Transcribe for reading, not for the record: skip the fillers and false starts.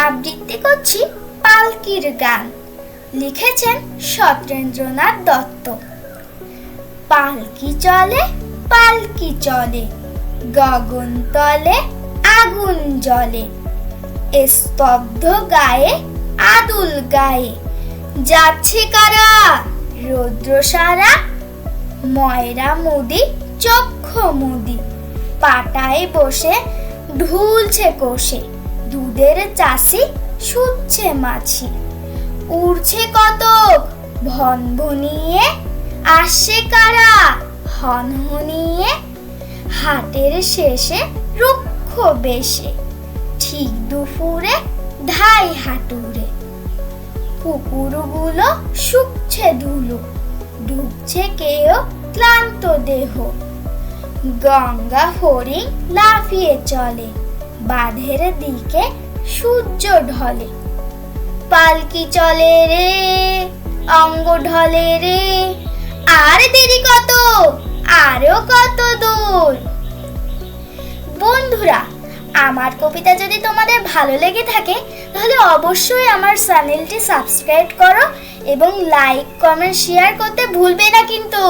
আবৃত্তি করছি পালকির গান। লিখেছেন সত্যেন্দ্রনাথ দত্ত। পালকি চলে পালকি চলে, গগন তলে আগুন জ্বলে, স্তব্ধ গায়ে আদুল গায়ে, যাচ্ছে কারা রৌদ্র সারা, ময়রা মুদি চক্ষু মুদি, পাটায় বসে ঢুলছে কোষে, দুধের চাষি শুচ্ছে মাছি, উড়ছে কতক ভনভনিয়ে, আসছে কারা হনহনিয়ে, হাটের শেষে রুক্ষ বেশে, ঠিক দুপুরে ধাই হাটুরে, কুকুরগুলো শুকছে ধুলো, ঢুকছে কেউ ক্লান্ত দেহ, গঙ্গা হরিণ লাফিয়ে চলে, বাঁধের দিকে সূর্য ঢলে, পালকি চলে রে অঙ্গ ঢলে রে, আর দেরি কত আরো কত দূর। বন্ধুরা, আমার কবিতা যদি তোমাদের ভালো লেগে থাকে তাহলে অবশ্যই আমার চ্যানেলটি সাবস্ক্রাইব করো এবং লাইক কমেন্ট শেয়ার করতে ভুলবে না কিন্তু।